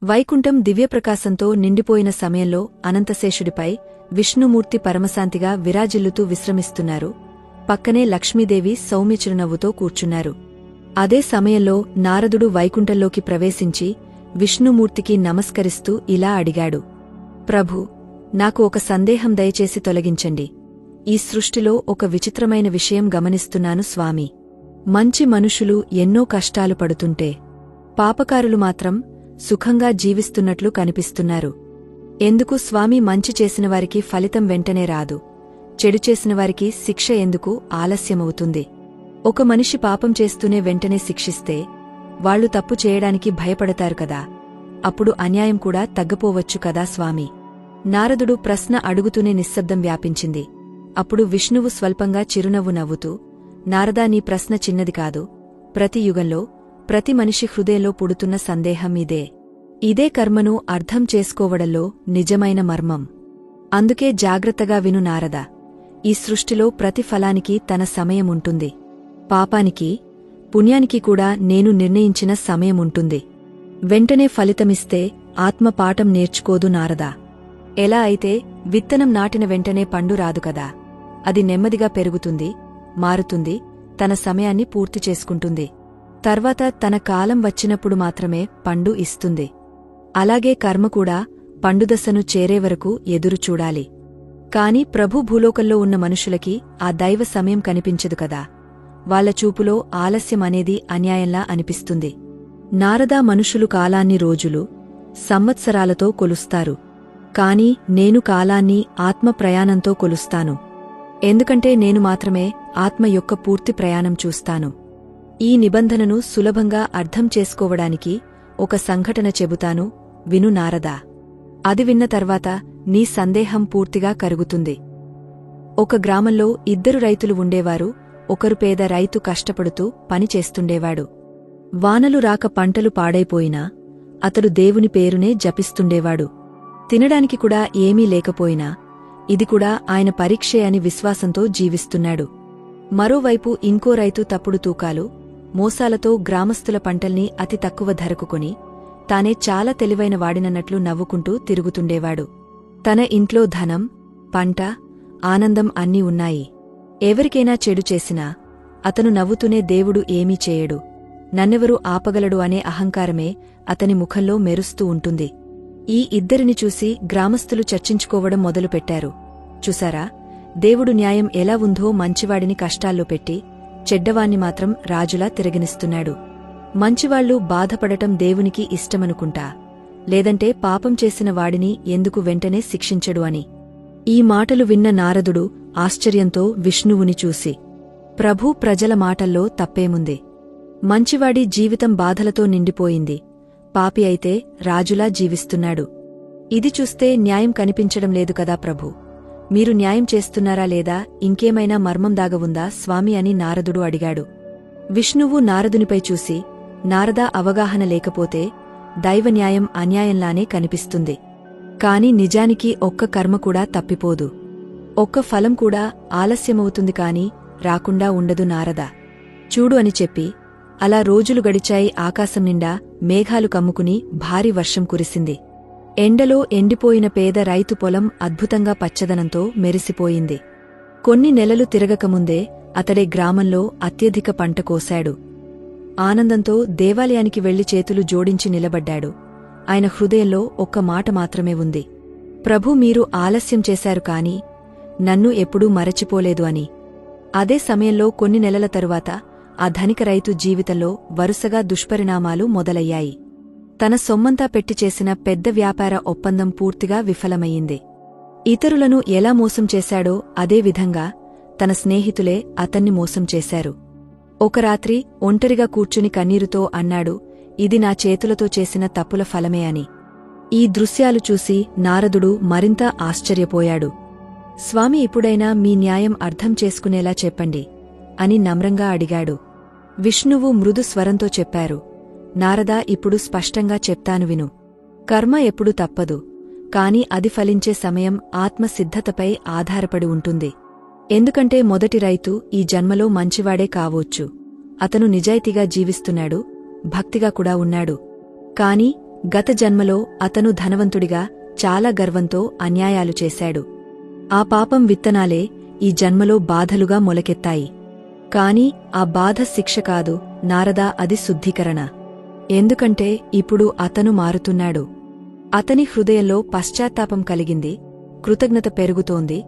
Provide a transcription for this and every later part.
వైకుంఠం దివ్యప్రకాశంతో నిండిపోయిన సమయంలో అనంతశేషుడిపై విష్ణుమూర్తి పరమశాంతిగా విరాజిల్లుతూ విశ్రమిస్తున్నారు. పక్కనే లక్ష్మీదేవి సౌమ్య చిరునవ్వుతో కూర్చున్నారు. అదే సమయంలో నారదుడు వైకుంఠంలోకి ప్రవేశించి విష్ణుమూర్తికి నమస్కరిస్తూ ఇలా అడిగాడు. ప్రభూ, నాకు ఒక సందేహం దయచేసి తొలగించండి. ఈ సృష్టిలో ఒక విచిత్రమైన విషయం గమనిస్తున్నాను స్వామీ. మంచి మనుషులు ఎన్నో కష్టాలు పడుతుంటే పాపకారులు మాత్రం సుఖంగా జీవిస్తున్నట్లు కనిపిస్తున్నారు. ఎందుకు స్వామీ? మంచి చేసినవారికి ఫలితం వెంటనే రాదు, చెడు చేసినవారికి శిక్ష ఎందుకు ఆలస్యమవుతుంది? ఒక మనిషి పాపం చేస్తూనే వెంటనే శిక్షిస్తే వాళ్లు తప్పు చేయడానికి భయపడతారు కదా, అప్పుడు అన్యాయం కూడా తగ్గపోవచ్చు కదా స్వామీ? నారదుడు ప్రశ్న అడుగుతూనే నిశ్శబ్దం వ్యాపించింది. అప్పుడు విష్ణువు స్వల్పంగా చిరునవ్వు నవ్వుతూ, నారదా, నీ ప్రశ్న చిన్నది కాదు. ప్రతి యుగంలో ప్రతి మనిషి హృదయంలో పుడుతున్న సందేహం ఇదే. ఇదే కర్మను అర్థం చేసుకోవడంలో నిజమైన మర్మం. అందుకే జాగ్రత్తగా విను నారదా. ఈ సృష్టిలో ప్రతి ఫలానికి తన సమయముంటుంది. పాపానికి, పుణ్యానికి కూడా నేను నిర్ణయించిన సమయముంటుంది. వెంటనే ఫలితమిస్తే ఆత్మ పాఠం నేర్చుకోదు నారదా. ఎలా అయితే విత్తనం నాటిన వెంటనే పండు రాదు కదా, అది నెమ్మదిగా పెరుగుతుంది, మారుతుంది, తన సమయాన్ని పూర్తి చేసుకుంటుంది. తర్వాత తన కాలం వచ్చినప్పుడు మాత్రమే పండు ఇస్తుంది. అలాగే కర్మ కూడా పండుదశను చేరేవరకు ఎదురుచూడాలి. కాని ప్రభు భూలోకంలో ఉన్న మనుషులకి ఆ దైవ సమయం కనిపించదు కదా, వాళ్ల చూపులో ఆలస్యం అనేది అన్యాయంలా అనిపిస్తుంది. నారదా, మనుషులు కాలాన్ని రోజులు, సంవత్సరాలతో కొలుస్తారు. కాని నేను కాలాన్ని ఆత్మ ప్రయాణంతో కొలుస్తాను. ఎందుకంటే నేను మాత్రమే ఆత్మ యొక్క పూర్తి ప్రయాణం చూస్తాను. ఈ నిబంధనను సులభంగా అర్థం చేసుకోవడానికి ఒక సంఘటన చెబుతాను, విను నారదా. అది విన్న తర్వాత నీ సందేహం పూర్తిగా కరుగుతుంది. ఒక గ్రామంలో ఇద్దరు రైతులు ఉండేవారు. ఒకరు పేద రైతు కష్టపడుతూ పని చేస్తుండేవాడు. వానలు రాక పంటలు పాడైపోయినా అతడు దేవుని పేరునే జపిస్తుండేవాడు. తినడానికి కూడా ఏమీ లేకపోయినా ఇది కూడా ఆయన పరీక్షే అని విశ్వాసంతో జీవిస్తున్నాడు. మరోవైపు ఇంకో రైతు తప్పుడు తూకాలు, మోసాలతో గ్రామస్తుల పంటల్ని అతి తక్కువ ధరకు కొని తానే చాలా తెలివైన వాడినన్నట్లు నవ్వుకుంటూ తిరుగుతుండేవాడు. తన ఇంట్లో ధనం, పంట, ఆనందం అన్నీ ఉన్నాయి. ఎవరికైనా చెడు చేసినా అతను నవ్వుతూనే దేవుడు ఏమీ చేయడు, నన్నెవరు ఆపగలడు అనే అహంకారమే అతని ముఖంలో మెరుస్తూ ఉంటుంది. ఈ ఇద్దరిని చూసి గ్రామస్తులు చర్చించుకోవడం మొదలుపెట్టారు. చూసారా, దేవుడు న్యాయం ఎలా ఉందో మంచివాడిని కష్టాల్లో పెట్టి చెడ్డవాణ్ణి మాత్రం రాజులా తిరగనిస్తున్నాడు. మంచివాళ్లు బాధపడటం దేవునికి ఇష్టమనుకుంటా, లేదంటే పాపం చేసిన వాడిని ఎందుకు వెంటనే శిక్షించడు అని. ఈ మాటలు విన్న నారదుడు ఆశ్చర్యంతో విష్ణువుని చూసి, ప్రభూ, ప్రజల మాటల్లో తప్పేముంది? మంచివాడి జీవితం బాధలతో నిండిపోయింది, పాపి అయితే రాజులా జీవిస్తున్నాడు. ఇది చూస్తే న్యాయం కనిపించడం లేదు కదా ప్రభూ. మీరు న్యాయం చేస్తున్నారా లేదా ఇంకేమైనా మర్మం దాగవుందా స్వామి అని నారదుడు అడిగాడు. విష్ణువు నారదునిపై చూసి, నారదా, అవగాహన లేకపోతే దైవన్యాయం అన్యాయంలానే కనిపిస్తుంది. కాని నిజానికి ఒక్క కర్మ కూడా తప్పిపోదు, ఒక్క ఫలం కూడా ఆలస్యమవుతుంది కాని రాకుండా ఉండదు నారదా. చూడు అని చెప్పి అలా రోజులు గడిచాయి. ఆకాశం నిండా మేఘాలు కమ్ముకుని భారీ వర్షం కురిసింది. ఎండలో ఎండిపోయిన పేద రైతు పొలం అద్భుతంగా పచ్చదనంతో మెరిసిపోయింది. కొన్ని నెలలు తిరగకముందే అతడే గ్రామంలో అత్యధిక పంట కోశాడు. ఆనందంతో దేవాలయానికి వెళ్లి చేతులు జోడించి నిలబడ్డాడు. ఆయన హృదయంలో ఒక్క మాట మాత్రమే ఉంది, ప్రభూ, మీరు ఆలస్యం చేశారు కాని నన్ను ఎప్పుడూ మరచిపోలేదు అని. అదే సమయంలో కొన్ని నెలల తరువాత ఆ ధనిక రైతు జీవితంలో వరుసగా దుష్పరిణామాలు మొదలయ్యాయి. తన సొమ్మంతా పెట్టి చేసిన పెద్ద వ్యాపార ఒప్పందం పూర్తిగా విఫలమయ్యింది. ఇతరులను ఎలా మోసం చేశాడో అదే విధంగా తన స్నేహితులే అతన్ని మోసం చేశారు. ఒక రాత్రి ఒంటరిగా కూర్చుని కన్నీరుతో అన్నాడు, ఇది నా చేతులతో చేసిన తప్పుల ఫలమే అని. ఈ దృశ్యాలు చూసి నారదుడు మరింత ఆశ్చర్యపోయాడు. స్వామి, ఇప్పుడైనా మీ న్యాయం అర్థం చేసుకునేలా చెప్పండి అని నమ్రంగా అడిగాడు. విష్ణువు మృదు స్వరంతో చెప్పారు, నారదా, ఇప్పుడు స్పష్టంగా చెప్తాను విను. కర్మ ఎప్పుడూ తప్పదు, కాని అది ఫలించే సమయం ఆత్మసిద్ధతపై ఆధారపడి ఉంటుంది. ఎందుకంటే మొదటి రైతు ఈ జన్మలో మంచివాడే కావొచ్చు, అతను నిజాయితీగా జీవిస్తున్నాడు, భక్తిగా కూడా ఉన్నాడు. కాని గత జన్మలో అతను ధనవంతుడిగా చాలా గర్వంతో అన్యాయాలు చేశాడు. ఆ పాపం విత్తనాలే ఈ జన్మలో బాధలుగా మొలకెత్తాయి. కాని ఆ బాధ శిక్ష కాదు నారదా, అది శుద్ధీకరణ. ఎందుకంటే ఇప్పుడు అతను మారుతున్నాడు. అతని హృదయంలో పశ్చాత్తాపం కలిగింది, కృతజ్ఞత పెరుగుతోంది,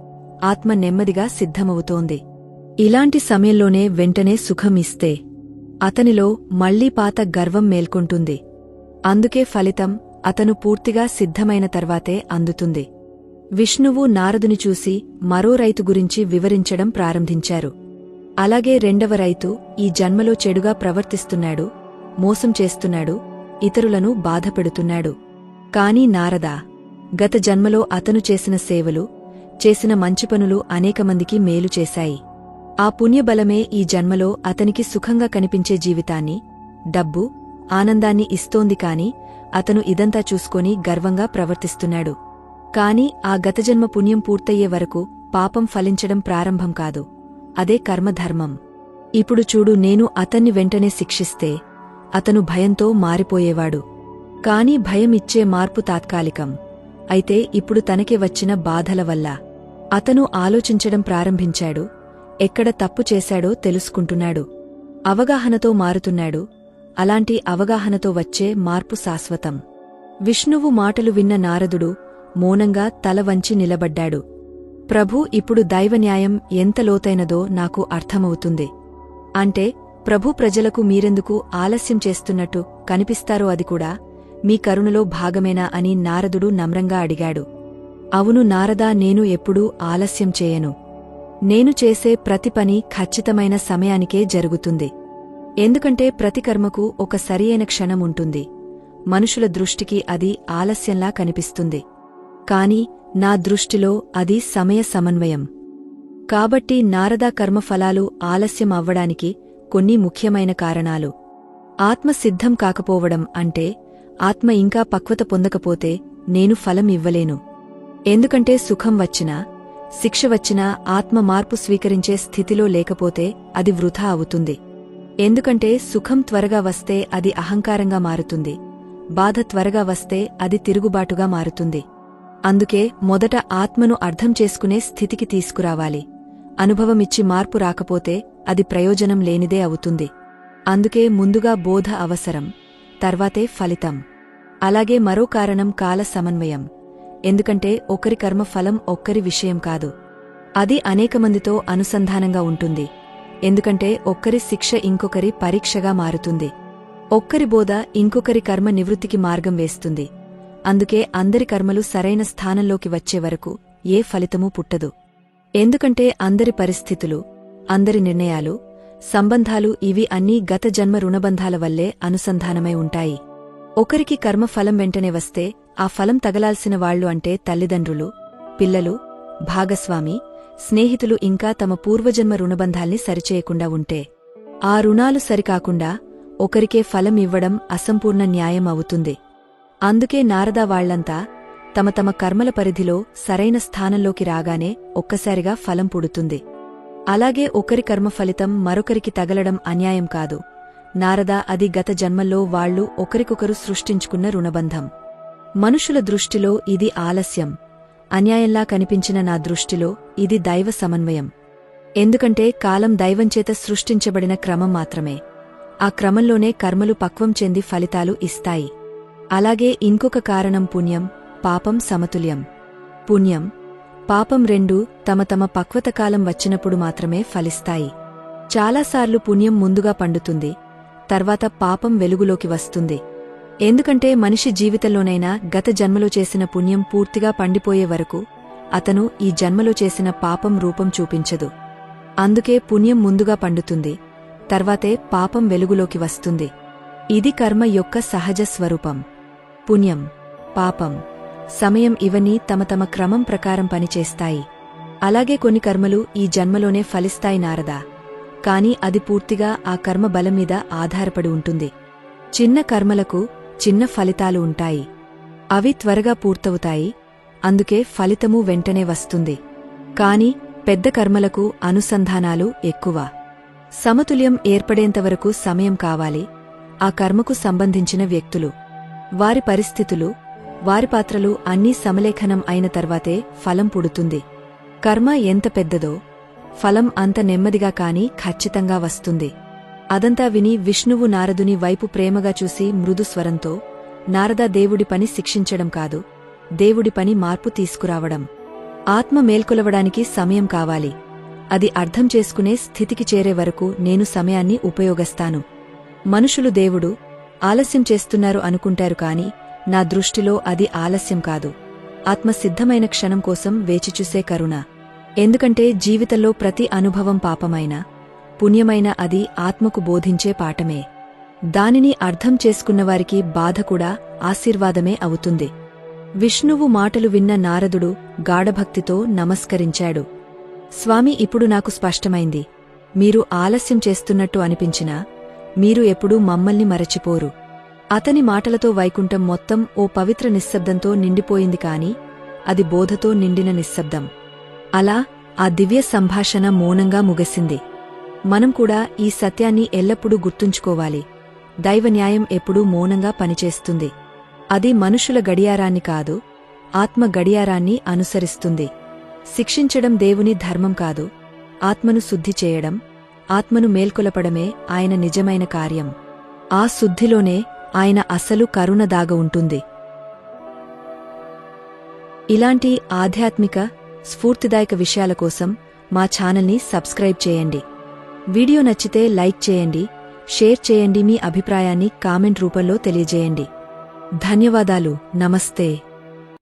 ఆత్మ నెమ్మదిగా సిద్ధమవుతోంది. ఇలాంటి సమయంలోనే వెంటనే సుఖం ఇస్తే అతనిలో మళ్లీ పాత గర్వం మేల్కొంటుంది. అందుకే ఫలితం అతను పూర్తిగా సిద్ధమైన తర్వాతే అందుతుంది. విష్ణువు నారదుని చూసి మరో రైతు గురించి వివరించడం ప్రారంభించారు. అలాగే రెండవ రైతు ఈ జన్మలో చెడుగా ప్రవర్తిస్తున్నాడు, మోసం చేస్తున్నాడు, ఇతరులను బాధపెడుతున్నాడు. కాని నారదా, గత జన్మలో అతను చేసిన సేవలు, చేసిన మంచి పనులు అనేకమందికి మేలు చేశాయి. ఆ పుణ్యబలమే ఈ జన్మలో అతనికి సుఖంగా కనిపించే జీవితాన్ని, డబ్బు, ఆనందాన్ని ఇస్తోంది. కాని అతను ఇదంతా చూసుకొని గర్వంగా ప్రవర్తిస్తున్నాడు. కాని ఆ గతజన్మ పుణ్యం పూర్తయ్యే వరకు పాపం ఫలించడం ప్రారంభం కాదు. అదే కర్మధర్మం. ఇప్పుడు చూడు, నేను అతన్ని వెంటనే శిక్షిస్తే అతను భయంతో మారిపోయేవాడు. కాని భయం ఇచ్చే మార్పు తాత్కాలికం. అయితే ఇప్పుడు తనకి వచ్చిన బాధల వల్ల అతను ఆలోచించడం ప్రారంభించాడు, ఎక్కడ తప్పు చేశాడో తెలుసుకుంటున్నాడు, అవగాహనతో మారుతున్నాడు. అలాంటి అవగాహనతో వచ్చే మార్పు శాశ్వతం. విష్ణువు మాటలు విన్న నారదుడు మౌనంగా తల వంచి నిలబడ్డాడు. ప్రభూ, ఇప్పుడు దైవన్యాయం ఎంత లోతైనదో నాకు అర్థమవుతుంది. అంటే ప్రభు, ప్రజలకు మీరెందుకు ఆలస్యం చేస్తున్నట్టు కనిపిస్తారో అది కూడా మీ కరుణలో భాగమేనా అని నారదుడు నమ్రంగా అడిగాడు. అవును నారదా, నేను ఎప్పుడూ ఆలస్యం చేయను. నేను చేసే ప్రతి పని ఖచ్చితమైన సమయానికే జరుగుతుంది. ఎందుకంటే ప్రతి కర్మకు ఒక సరియైన క్షణం ఉంటుంది. మనుషుల దృష్టికి అది ఆలస్యంలా కనిపిస్తుంది. కాని నా దృష్టిలో అది సమయ సమన్వయం. కాబట్టి నారదా, కర్మఫలాలు ఆలస్యం అవ్వడానికి కొన్ని ముఖ్యమైన కారణాలు. ఆత్మ సిద్ధం కాకపోవడం అంటే ఆత్మ ఇంకా పక్వత పొందకపోతే నేను ఫలం ఇవ్వలేను. ఎందుకంటే సుఖం వచ్చినా, శిక్ష వచ్చినా ఆత్మ మార్పు స్వీకరించే స్థితిలో లేకపోతే అది వృథా అవుతుంది. ఎందుకంటే సుఖం త్వరగా వస్తే అది అహంకారంగా మారుతుంది, బాధ త్వరగా వస్తే అది తిరుగుబాటుగా మారుతుంది. అందుకే మొదట ఆత్మను అర్థం చేసుకునే స్థితికి తీసుకురావాలి. అనుభవమిచ్చి మార్పు రాకపోతే అది ప్రయోజనం లేనిదే అవుతుంది. అందుకే ముందుగా బోధ అవసరం, తర్వాతే ఫలితం. అలాగే మరో కారణం కాల సమన్వయం. ఎందుకంటే ఒకరి కర్మ ఫలం ఒక్కరి విషయం కాదు, అది అనేకమందితో అనుసంధానంగా ఉంటుంది. ఎందుకంటే ఒక్కరి శిక్ష ఇంకొకరి పరీక్షగా మారుతుంది, ఒక్కరి బోధ ఇంకొకరి కర్మ నివృత్తికి మార్గం వేస్తుంది. అందుకే అందరి కర్మలు సరైన స్థానంలోకి వచ్చే వరకు ఏ ఫలితమూ పుట్టదు. ఎందుకంటే అందరి పరిస్థితులు, అందరి నిర్ణయాలు, సంబంధాలు ఇవి అన్నీ గత జన్మ రుణబంధాల వల్లే అనుసంధానమై ఉంటాయి. ఒకరికి కర్మ ఫలం వెంటనే వస్తే ఆ ఫలం తగలాల్సిన వాళ్లు అంటే తల్లిదండ్రులు, పిల్లలు, భాగస్వామి, స్నేహితులు ఇంకా తమ పూర్వజన్మ రుణబంధాల్ని సరిచేయకుండా ఉంటే ఆ రుణాలు సరికాకుండా ఒకరికే ఫలం ఇవ్వడం అసంపూర్ణ న్యాయం అవుతుంది. అందుకే నారదా, వాళ్లంతా తమ తమ కర్మల పరిధిలో సరైన స్థానంలోకి రాగానే ఒక్కసారిగా ఫలం పుడుతుంది. అలాగే ఒకరి కర్మ ఫలితం మరొకరికి తగలడం అన్యాయం కాదు నారదా, అది గత జన్మల్లో వాళ్లు ఒకరికొకరు సృష్టించుకున్న రుణబంధం. మనుషుల దృష్టిలో ఇది ఆలస్యం, అన్యాయంలా కనిపించిన నా దృష్టిలో ఇది దైవ సమన్వయం. ఎందుకంటే కాలం దైవంచేత సృష్టించబడిన క్రమం మాత్రమే. ఆ క్రమంలోనే కర్మలు పక్వం చెంది ఫలితాలు ఇస్తాయి. అలాగే ఇంకొక కారణం పుణ్యం, పాపం సమతుల్యం. పుణ్యం, పాపం రెండూ తమ తమ పక్వతకాలం వచ్చినప్పుడు మాత్రమే ఫలిస్తాయి. చాలాసార్లు పుణ్యం ముందుగా పండుతుంది, తర్వాత పాపం వెలుగులోకి వస్తుంది. ఎందుకంటే మనిషి జీవితంలోనైనా గత జన్మలో చేసిన పుణ్యం పూర్తిగా పండిపోయే వరకు అతను ఈ జన్మలో చేసిన పాపం రూపం చూపించదు. అందుకే పుణ్యం ముందుగా పండుతుంది, తర్వాతే పాపం వెలుగులోకి వస్తుంది. ఇది కర్మ యొక్క సహజ స్వరూపం. పుణ్యం, పాపం, సమయం ఇవన్నీ తమ తమ క్రమం ప్రకారం పనిచేస్తాయి. అలాగే కొన్ని కర్మలు ఈ జన్మలోనే ఫలిస్తాయి నారదా, కాని అది పూర్తిగా ఆ కర్మ బలం మీద ఆధారపడి ఉంటుంది. చిన్న కర్మలకు చిన్న ఫలితాలు ఉంటాయి, అవి త్వరగా పూర్తవుతాయి, అందుకే ఫలితమూ వెంటనే వస్తుంది. కాని పెద్ద కర్మలకు అనుసంధానాలు ఎక్కువ. సమతుల్యం ఏర్పడేంతవరకు సమయం కావాలి. ఆ కర్మకు సంబంధించిన వ్యక్తులు, వారి పరిస్థితులు, వారి పాత్రలు అన్నీ సమలేఖనం అయిన తర్వాతే ఫలం పుడుతుంది. కర్మ ఎంత పెద్దదో ఫలం అంత నెమ్మదిగా కాని ఖచ్చితంగా వస్తుంది. అదంతా విని విష్ణువు నారదుని వైపు ప్రేమగా చూసి మృదుస్వరంతో, నారదా, దేవుడి పని శిక్షించడం కాదు, దేవుడి పని మార్పు తీసుకురావడం. ఆత్మ మేల్కొలవడానికి సమయం కావాలి. అది అర్థం చేసుకునే స్థితికి చేరే వరకు నేను సమయాన్ని ఉపయోగిస్తాను. మనుషులు దేవుడు ఆలస్యం చేస్తున్నారు అనుకుంటారు కాని నా దృష్టిలో అది ఆలస్యం కాదు, ఆత్మ సిద్ధమైన క్షణం కోసం వేచిచూసే కరుణ. ఎందుకంటే జీవితంలో ప్రతి అనుభవం పాపమైన, పుణ్యమైన అది ఆత్మకు బోధించే పాఠమే. దానిని అర్థం చేసుకున్నవారికి బాధ కూడా ఆశీర్వాదమే అవుతుంది. విష్ణువు మాటలు విన్న నారదుడు గాఢభక్తితో నమస్కరించాడు. స్వామి, ఇప్పుడు నాకు స్పష్టమైంది. మీరు ఆలస్యం చేస్తున్నట్టు అనిపించినా మీరు ఎప్పుడూ మమ్మల్ని మరచిపోరు. అతని మాటలతో వైకుంఠం మొత్తం ఓ పవిత్ర నిశ్శబ్దంతో నిండిపోయింది కాని అది బోధతో నిండిన నిశ్శబ్దం. అలా ఆ దివ్య సంభాషణ మౌనంగా ముగిసింది. మనం కూడా ఈ సత్యాన్ని ఎల్లప్పుడూ గుర్తుంచుకోవాలి. దైవన్యాయం ఎప్పుడూ మౌనంగా పనిచేస్తుంది. అది మనుషుల గడియారాన్ని కాదు, ఆత్మ గడియారాన్ని అనుసరిస్తుంది. శిక్షించడం దేవుని ధర్మం కాదు, ఆత్మను శుద్ధి చేయడం, ఆత్మను మేల్కొలపడమే ఆయన నిజమైన కార్యం. ఆ శుద్ధిలోనే ఆయన అసలు కరుణ దాగ ఉంటుంది. ఇలాంటి ఆధ్యాత్మిక, స్ఫూర్తిదాయక విషయాల కోసం మా ఛానల్ని సబ్స్క్రైబ్ చేయండి. వీడియో నచ్చితే లైక్ చేయండి, షేర్ చేయండి, మీ అభిప్రాయాన్ని కామెంట్ రూపంలో తెలియజేయండి. ధన్యవాదాలు. నమస్తే.